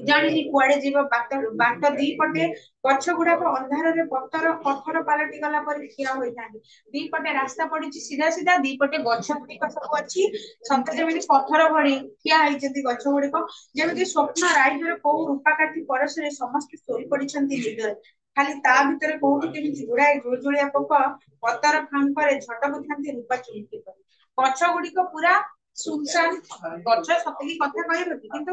ଜାଣିନି କୁଆଡେ ଯିବ ବାଟ ବାଟ ଦି ପଟେ ଗଛ ଗୁଡାକ ଅନ୍ଧାରରେ ପଥର ପଥର ପାଲଟି ଗଲା ପରେ ଠିଆ ହୋଇଥାନ୍ତି। ଦି ପଟେ ରାସ୍ତା ପଡିଛି ସିଧା ସିଧା, ଦି ପଟେ ଗଛ ଗୁଡିକ ସବୁ ଅଛି ସତେ ଯେମିତି ପଥର ଭଳି ଠିଆ ହେଇଛନ୍ତି ଗଛ ଗୁଡିକ। ଯେମିତି ସ୍ୱପ୍ନ ରାଇଜରେ କୋଉ ରୂପାକାଠି ପରଶରେ ସମସ୍ତେ ଶୋଇ ପଡିଛନ୍ତି ନିଦରେ। ଖାଲି ତା ଭିତରେ କୋଉଠି କେମିତି ଗୁଡାଏ ଜୁଳୁଜୁଳିଆ ପୋକ ପତର ଫାଙ୍କରେ ଝଟକୁଥାନ୍ତି ରୂପା ଚୁମକି ପରି। ଗଛ ଗୁଡିକ ପୁରା ସୁନସାନ। ଗଛ ସତେକି କଥା କହିବ କି, କିନ୍ତୁ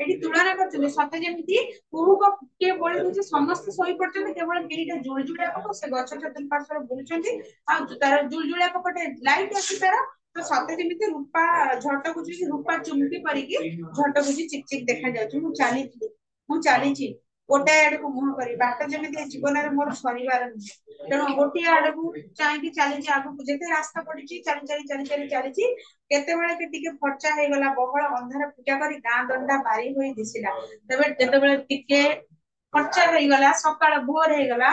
ଏଠି ତୁଳନା କରୁଛନ୍ତି ସତେ ଯେମିତି କୁହୁକ କିଏ ବଳି ଦଉଛି, ସମସ୍ତେ ଶୋଇପଡିଛନ୍ତି କେବଳ କେଇଟା ଜୁଳୁଜୁଳିଆ ପୋକ ସେ ଗଛ ଚତୁଃପାର୍ଶ୍ୱରେ ବୁଲୁଛନ୍ତି। ଆଉ ତାର ଜୁଳୁଜୁଳିଆ ପୋକଟେ ଲାଇଟ ଅଛି ତାର, ତ ସତେ ଯେମିତି ରୂପା ଝଟକୁଛି, ରୂପା ଚୁମକି ପରିକି ଝଟକୁଛି, ଚିକ ଚିକ ଦେଖାଯାଉଛି। ମୁଁ ଚାଲିଛି ଗୋଟାଏ ଆଡକୁ ମୁହଁ କରି, ବାଟ ଯେମିତି ଜୀବନରେ ମୋର ସରିବାର ନୁହେଁ। ତେଣୁ ଗୋଟିଏ ଆଡକୁ ଚାହିଁକି ଚାଲିଛି ଆଗକୁ, ଯେତେ ରାସ୍ତା ପଡିଛି ଚାଲି ଚାଲି ଚାଲି ଚାଲି ଚାଲିଛି। କେତେବେଳେ କି ଟିକେ ଫର୍ଚ୍ଚା ହେଇଗଲା, ବହଳ ଅନ୍ଧାର ଫିକା କରି ଗାଁ ଦଣ୍ଡା ବାରି ହୋଇ ଦିଶିଲା। ତେବେ ଯେତେବେଳେ ଟିକେ ଫର୍ଚ୍ଚା ହେଇଗଲା, ସକାଳ ଭୋର ହେଇଗଲା,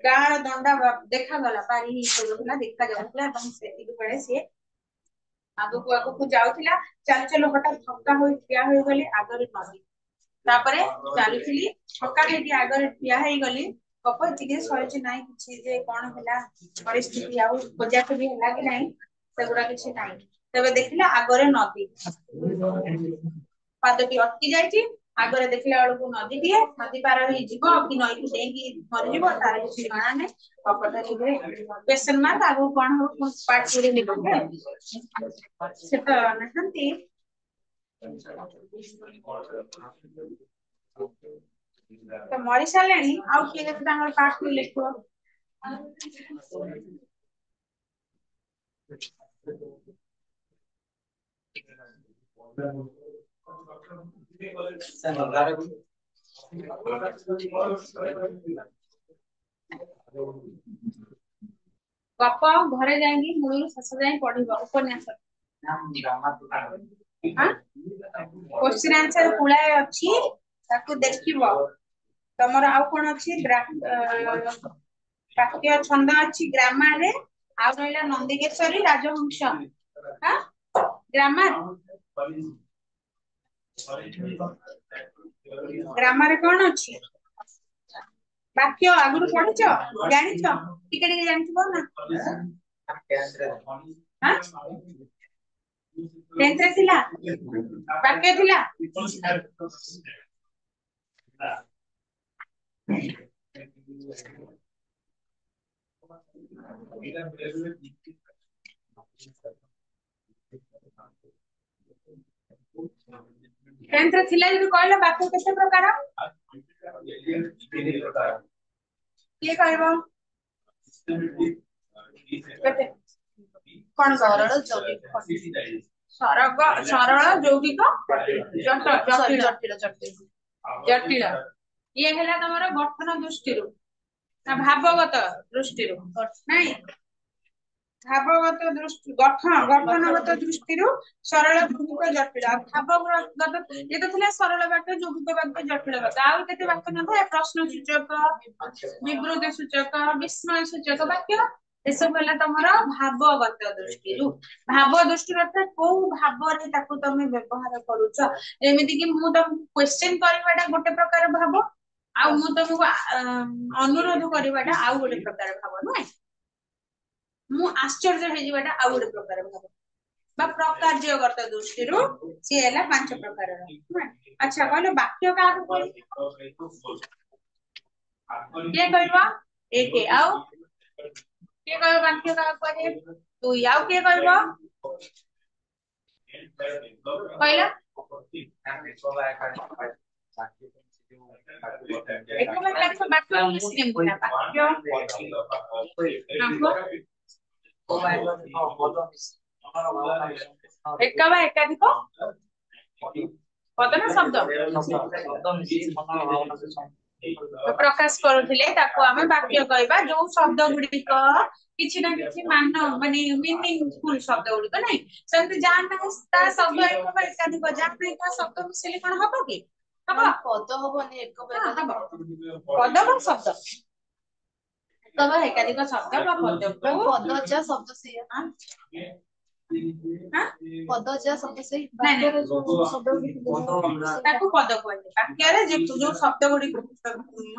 ଗାଁର ଦଣ୍ଡା ଦେଖାଗଲା, ପାରି ହେଇଗଲା ଦେଖାଯାଉଥିଲା। ଏବଂ ସେତିକି ବେଳେ ସିଏ ଆଗକୁ ଆଗକୁ ଯାଉଥିଲା। ଚାଲୁ ଚାଲୁ ହଠାତ୍ ଥକ୍କା ହୋଇ ଠିଆ ହୋଇଗଲି ଆଗରେ ନଦୀ। ତାପରେ ଚାଲୁଥିଲି, ଥକ୍କା ହେଇକି ଆଗରେ ଠିଆ ହେଇଗଲି। ଗପ ଏତିକି ସରିଛି, ନାଇଁ କିଛି ଯେ କଣ ହେଲା ପରିସ୍ଥିତି ଆଉ ଖୋଜାଖୋଜି ହେଲା କି ନାହିଁ ସେଗୁଡା କିଛି ନାହିଁ। ତେବେ ଦେଖିଲା ଆଗରେ ନଦୀ, ପାଦଟି ଅଟକି ଯାଇଛି। ଆଗରେ ଦେଖିଲା ବେଳକୁ ନଦୀଟିଏ, ନଦୀ ପାର ହେଇ ଯିବ କି ନଈକୁ ଡେଇଁକି ମରିଯିବ ତାର କିଛି ଜଣା ନାହିଁ। ଗପଟା ଟିକେ କ୍ୱେଶ୍ଚନ ମାର୍କ, ଆଗକୁ କଣ ହବ ପାର୍ଟ 2 ରେ ନେବେ। ସେ ତ ନାହାନ୍ତି। ତ ମରି ସାରିଲେଣି, ଆଉ କିଏ ଯଦି ତାଙ୍କର ପାର୍ଟ 2 ଲେଖିବ। ଗପ ଘରେ ଯାଇକି ମୂଳରୁ ଶେଷ ଯାଇ ପଢିବ ଉପନ୍ୟାସ। କ୍ୱେଶ୍ଚିନ୍ ଆନ୍ସର ପୁଳାଏ ଅଛି, ତାକୁ ଦେଖିବ। ତମର ଆଉ କଣ ଅଛି, ବାକ୍ୟ ଛନ୍ଦ ଅଛି ଗ୍ରାମାରରେ, ଆଉ ରହିଲା ନନ୍ଦିକେଶରୀ, ରାଜହଂସ। ଗ୍ରାମାରେ କଣ ଅଛି? ବାକ୍ୟ ଆଗରୁ ପଢିଛ, ଜାଣିଛ, ଟିକେ ଟିକେ ଜାଣିଥିବ ନା। 10th ରେ ଥିଲା, ବାକ୍ୟ ଥିଲା। ଟେନ୍ଥ ରେ ଥିଲା ଯଦି କହିଲ ବାକ୍ୟ କେତେ ପ୍ରକାର? କିଏ କହିବ? କେତେ? କଣ ସରଳ, ସରଳ, ଯୌଗିକ, ଜଟିଳ। ଇଏ ହେଲା ତମର ଗଠନ ଦୃଷ୍ଟିରୁ ନା ଭାବଗତ ଦୃଷ୍ଟିରୁ? ନାଇଁ, ଭାବଗତ ଦୃଷ୍ଟି, ଗଠନଗତ ଦୃଷ୍ଟିରୁ ସରଳ, ଯୌଗିକ, ଜଟିଳ। ଭାବଗତ ଇଏ ତ ଥିଲା ସରଳ ବାକ୍ୟ, ଯୌଗିକ ବାକ୍ୟ, ଜଟିଳ ବାକ୍ୟ। ଆଉ କେତେ ବାକ୍ୟ ନଥାଏ? ପ୍ରଶ୍ନ ସୂଚକ, ବିବୃତି ସୂଚକ, ବିସ୍ମୟ ସୂଚକ ବାକ୍ୟ। ଏସବୁ ହେଲା ତମର ଭାବଗତ ଦୃଷ୍ଟିରୁ। ଭାବ ଦୃଷ୍ଟିରୁ ଅର୍ଥାৎ କୋଉ ଭାବରେ ତାକୁ ତମେ ବ୍ୟବହାର କରୁଛ। ଯେମିତି କି ମୁଁ ତମକୁ କ୍ୱେଶ୍ଚନ କରିବାଟା ଗୋଟେ ପ୍ରକାର ଭାବ, ଆଉ ମୁଁ ତମକୁ ଅନୁରୋଧ କରିବାଟା ଆଉ ଗୋଟେ ପ୍ରକାର ଭାବ, ନୁହେଁ? ମୁଁ ଆଶ୍ଚର୍ଯ୍ୟ ହେଇଯିବାଟା ଆଉ ଗୋଟେ ପ୍ରକାର ଭାବ। ବା ପ୍ରକାର୍ଯ୍ୟଗତ ଦୃଷ୍ଟିରୁ ସିଏ ହେଲା 5 ପ୍ରକାରର। ଆଚ୍ଛା, କହିଲ ବାକ୍ୟ କାହାକୁ କହିବ? କିଏ କହିବ? 1। ଆଉ କିଏ କହିବ ବାକ୍ୟ କାହାକୁ କୁହାଯାଏ? 2। ଆଉ କିଏ କହିବ? କହିଲ? ଏକା ବା ଏକାଧିକ ପଦ ନା ଶବ୍ଦ ପ୍ରକାଶ କରୁଥିଲେ ତାକୁ ଆମେ ବାକ୍ୟ କହିବା। ଯୋଉ ଶବ୍ଦ ଗୁଡିକ କିଛି ନା କିଛି ମାନେ ମିନିଂଫୁଲ ଶବ୍ଦ ଗୁଡିକ ନାହିଁ, ସେମିତି ଯାହା ନାହିଁ ତା ଶବ୍ଦ ଏକ ବା ଏକାଧିକ, ଯାହା ନାହିଁ ତା ଶବ୍ଦ ମିଶିଲେ କଣ ହବ କି? ହବ? ପଦ ହବନି, ଏକ ପଦ ବା ଶବ୍ଦ, ଏକ ବା ଏକାଧିକ ଶବ୍ଦ ବା ପଦ। ପଦ ଯା ଶବ୍ଦ ସେଇଆ। हाँ पदजा शब्द से नहीं नहीं वाक्य रे जो शब्द ताकू पद कहले वाक्य रे जो शब्द गुडी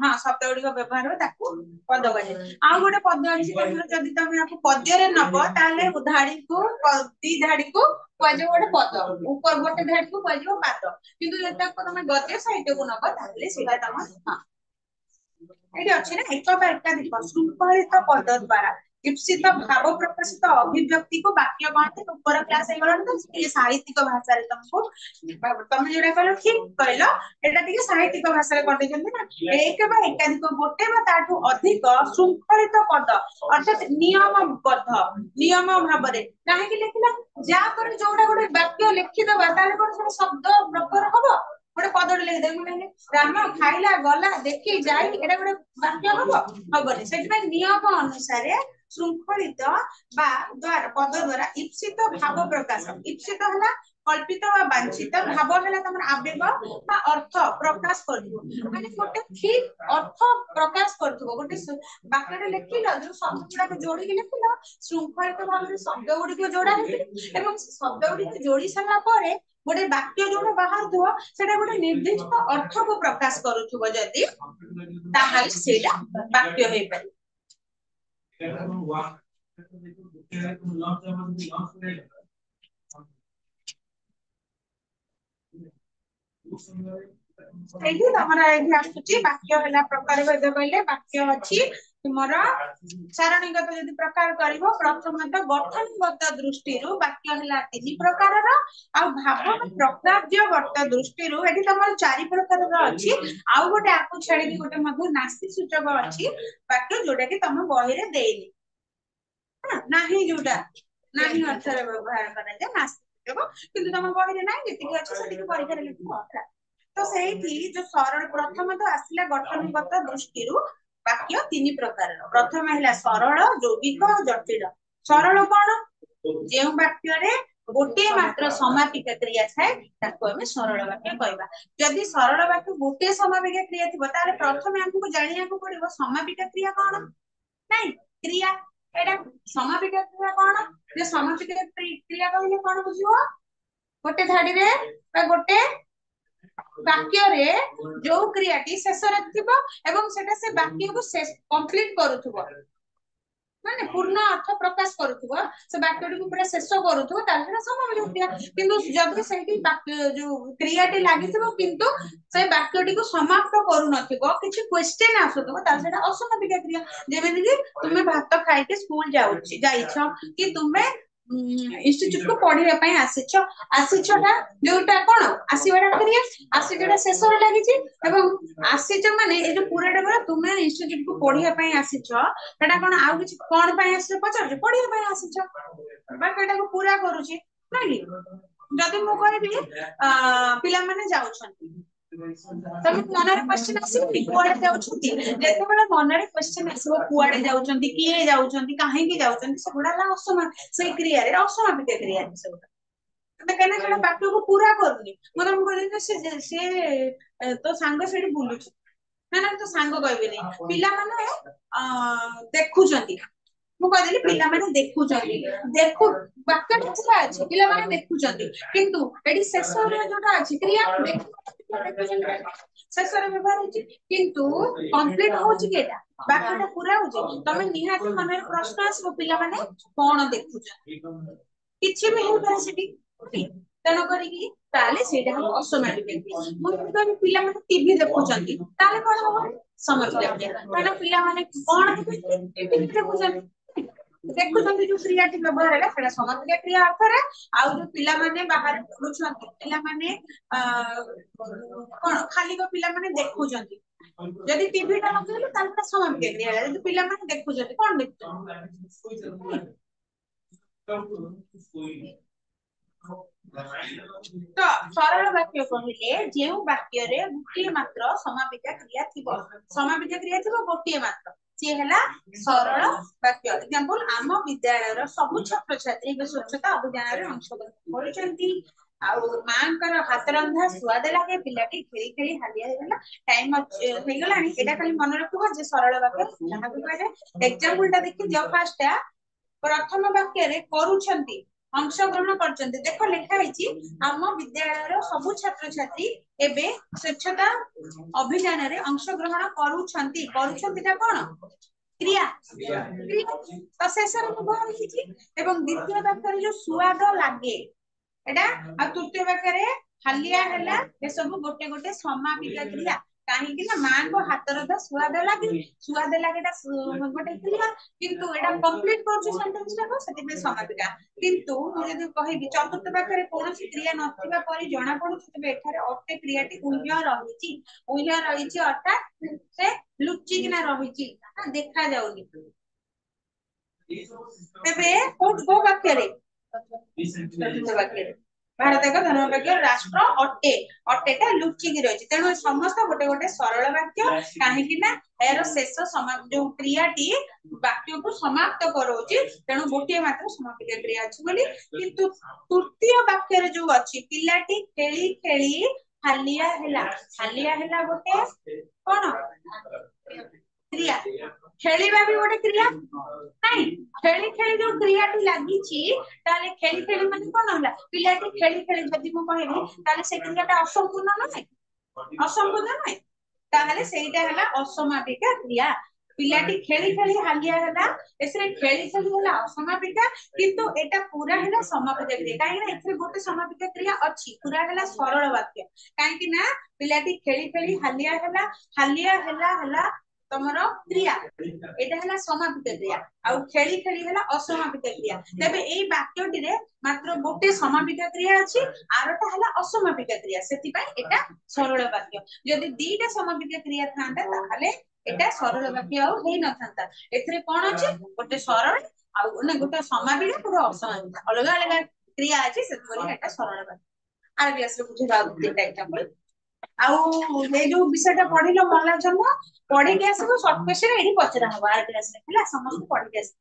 हां शब्द गुडी व्यवहार हो ताकू पद कहले आ गोटे पद अछि तमरा जदी तमे आपको पद्य रे नब ताले धाड़ी को दी धाड़ी को कहजो गोटे पद ऊपर गोटे धाड़ी को कहजो पाद किंतु जेता को तमे गद्य साहित्य को नब ताले सेटा तम हां एटी अछि ना एक बा एकाधिक शृंखलित पद द्वारा दीप्सित भाव प्रकाशित अभिव्यक्ति को वाक्य कहते ऊपर क्लास हे गलन तो ये साहित्यिक भाषा रे तुमको तमे जेडा कहलो ठीक कहलो एटा टिके साहित्यिक भाषा रे करते जंदी ना एक बा एकाधिक गोटे बा ताठू अधिक शृंखलित पद अर्थात नियम भाबरे काहे कि लिखला जा पर जोडा गोटे वाक्य लिखि दबा ताले कोन सब शब्द प्रकार हबो गोटे पदटे लिखि देबे माने राम खाइला गला देखि जाई एटा गोटे वाक्य हबो हबनी सेति नियम अनुसार श्रृंखलित बा द्वारा पद द्वारा इप्सित भाव प्रकाश इप्सित हला कल्पित बा वांछित भाव हला तमर आवेग बा अर्थ प्रकाश करथु माने गोटे ठीक अर्थ प्रकाश करथु गोटे वाक्यटे लिखिलो जो शब्द गुडा को जोड़ी के लिखिलो श्रृंखलित भाव रे शब्द गुडी को जोड़ा हेतु एवं शब्द गुडी को जोड़ी सारा परे गोटे वाक्य जोडा बाहर थो सेटा गोटे निर्दिष्ट अर्थ को प्रकाश करूथुबो जदी ताहाल सेटा वाक्य होई पारे एठी तमरा एठी आसुची वाक्य हला प्रकार भेद कहले वाक्य अछि तुमरा सारणीगत यदि प्रकार करिवो प्रथमत गठनगत दृष्टिरु वाक्य हला तीन प्रकारर आ भाव प्रकार्यगत दृष्टिरु एठी तमर चारि प्रकारर अछि आ गोटे आकु छेडी की गोटे मधु नास्ति सूचक अछि वाक्य जोडा कि तम बही रे देइनी नाही जोडा नाही अर्थ रे व्यवहार करा जे नास्ति सूचक किंतु तम बही रे नाही जेति अछि सेति परीक्षा रे लिखो तो सेठी जो सरल प्रथम तो आसिला गठनगत दृष्टिरु वाक्य तीन प्रकार प्रथम है सरल यौगिक जटिल सरल कौन जो वाक्य रे गोटे मात्र समापिक क्रिया थाए ताको हमें सरल वाक्य कहबा जदि सरल वाक्य गोटे समापिक क्रिया थिबो ताले प्रथम हमको जानिया को पड़िबो समापिक क्रिया कौन नहीं क्रिया एटा समापिक क्रिया कौन जे समापिक क्रिया कहले कौन बुझिबो गोटे धाडी रे गोटे वाक्य रे जो क्रियाटी शेष रे थिबो एवं सेटा से वाक्य को कंप्लीट करूथबो माने पूर्ण अर्थ प्रकाश करूथबो से वाक्यटी को पूरा शेष करूथबो ताले समापिक क्रिया किंतु जब सेठी वाक्य जो क्रियाटी लागिथबो किंतु से वाक्यटी को समाप्त करू नथिबो किछि क्वेश्चन आसुथबो ताले सेटा असमापिक क्रिया जेमेति कि तुमे भात खाइ के स्कूल जाइछो कि तुमे इंस्टीट्यूट को पढ़िया पई आसीछटा जोटा कोन आसीबाटा क्रिया आसीजटा शेष रे लागि छि एवं आसीछ माने ए जो पूराटा बरा तुमे इंस्टीट्यूट को पढ़िया पई आसीछ सेटा कोन आउ किछि कोन पई आसीछ पचार पढ़िया पई आसीछ बाकीटा को पूरा करूछि नाही जदि मु कहबी पिला माने जाउछन्ती तमे मनरे क्वेश्चन आसीबि कुआडे जाउछन्ती जेतेबेला मनरे क्वेश्चन आसीबो कुआडे जाउछन्ती किए जाउछन्ती काहे की जाउछन्ती सेगुडा ला असमा से क्रिया रे असमापिक क्रिया सेगुडा तमे केना केना वाक्य को पूरा करनी मतलब हम कहले से तो सांग सेठी बुलुछ ना ना तो सांग कहबे नै पिला माने देखुछन्ती मु कहले पिला माने देखुछन्ती देखु वाक्य किछला अछि पिला माने देखुछन्ती किंतु एडी शेष रे जोटा अछि क्रिया शेष रे व्यवहार अछि किंतु कंप्लीट होछि केटा वाक्यटा पूरा होछि तमे निहाती मनरे प्रश्न आसबो पिला माने कोन देखुछन्ती किछि भी हो पारे सेठी तेनो करी की ताले सेटा हम असमापिक मु कहबी पिला माने टीवी देखुछन्ती ताले कोन हो समापिक ताले पिला माने कोन टीवी देखुछन्ती देखुछन्ती जो क्रियाटी व्यवहार है सेटा समापिक क्रिया अर्थ रे आ जो पिला माने बाहर पढुछन्ती पिला माने कोन खाली को पिला माने देखुछन्ती जदि टीवी टा लगेले ताले समापिक क्रिया जदि पिला माने देखुछन्ती कोन देखुछन्ती तो सरल वाक्य कहिले जेउ वाक्य रे गोटे मात्र समापिक क्रिया थिबो समापिक क्रिया थिबो गोटे मात्र से हला सरल वाक्य एग्जांपल आम विद्यालय रो सब छात्र छात्री बे स्वच्छता अभियान रे अंशग्रहण करिसेंती आउ मांकर हाथ रंधा स्वाद लागे पिलाटी खेली खेली हालिया हेला टाइम हे गलानी एटा खाली मन रखबो जे सरल वाक्य जहा को कहले एग्जांपल टा देखि जो फास्ट प्रथम वाक्य रे करूछंती अंशग्रहण करछन्ते देखो लिखा ହେଇଛି ଆମ ବିଦ୍ୟାଳୟର ସବୁ ଛାତ୍ରଛାତ୍ରୀ ଏବେ ସ୍ୱଚ୍ଛତା ଅଭିଯାନରେ अंशग्रहण କରୁଛନ୍ତି କରୁଛନ୍ତି ଟା କଣ क्रिया क्रिया तो शेषर कौन लिखिछि एवं द्वितीय वाक्ୟରେ जो सुआद लागे एटा आ तृतीय वाक्ୟରେ हालिया हैला ए सब गोटे गोटे समापिका क्रिया काहेकि ना मां को हातर दा सुआद लागेटा गोटे क्रिया किंतु एटा कंप्लीट करछु सेंटेंस टा को सेति में समापिका किंतु मु यदि कहिबि चतुर्थ वाक्ୟରେ कोनोसी क्रिया नथिबा परि जणा पडुछि तबे एठारे अटे क्रियाटी उल्य रहिछि अर्थात से लुचि किना रहिछि देखा जाउनी तेबे को वाक्ୟରେ भारत का धर्मवाक्य राष्ट्र अटे अटेटा लुचिकी रही तेणु समस्त गोटे गोटे सरल वाक्य कहीं यार शेष जो क्रियाटी वाक्य को समाप्त कराउछि तेणु गोटे मात्र समापिका क्रिया अछि बोली किंतु तृतीय वाक्य जो अछि पिलाटी खेली खेली हालिया हैला गोटे कोन क्रिया खेलिबा भी गोटे क्रिया नहीं खेली खेली जो क्रियाटी लागिछि ताले खेली खेली माने कोन होला पिलाटी खेली खेली जदि मु कहबी ताले से क्रियाटा असंपूर्ण नै ताले सेटा हला असमापिका क्रिया पिलाटी खेली खेली हालिया हला एसरे खेली खेली हला असमापिका किंतु एटा पूरा हला समापिका क्रिया काहे ना एथरे गोटे समापिका क्रिया अछि पूरा हला सरल वाक्य काहे कि ना पिलाटी खेली खेली हालिया हला तमरो क्रिया एटा हला समापिका क्रिया आ खेली खेली हला असमापिका क्रिया तबे एई वाक्यटी रे मात्र गोटे समापिका क्रिया अछि आरटा हला असमापिका क्रिया सेति पय एटा सरल वाक्य यदि दीटा समापिका क्रिया थांता ताहले एटा सरल वाक्य आ हेई न थांता एथरे कोन अछि गोटे सरल आ ने गोटे समापिका पूरा असमापिका अलग अलग क्रिया अछि सेति बोली एटा सरल वाक्य आर क्लास रे बुझे दाउ तीनटा एग्जांपल आउ ए जो विषयटा पढिलो मला जन्म पढि के आसबो शॉर्ट क्वेश्चन एही पचरा हबो आर क्लास रे हला समस्त पढि के आस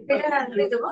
एटा दे देबो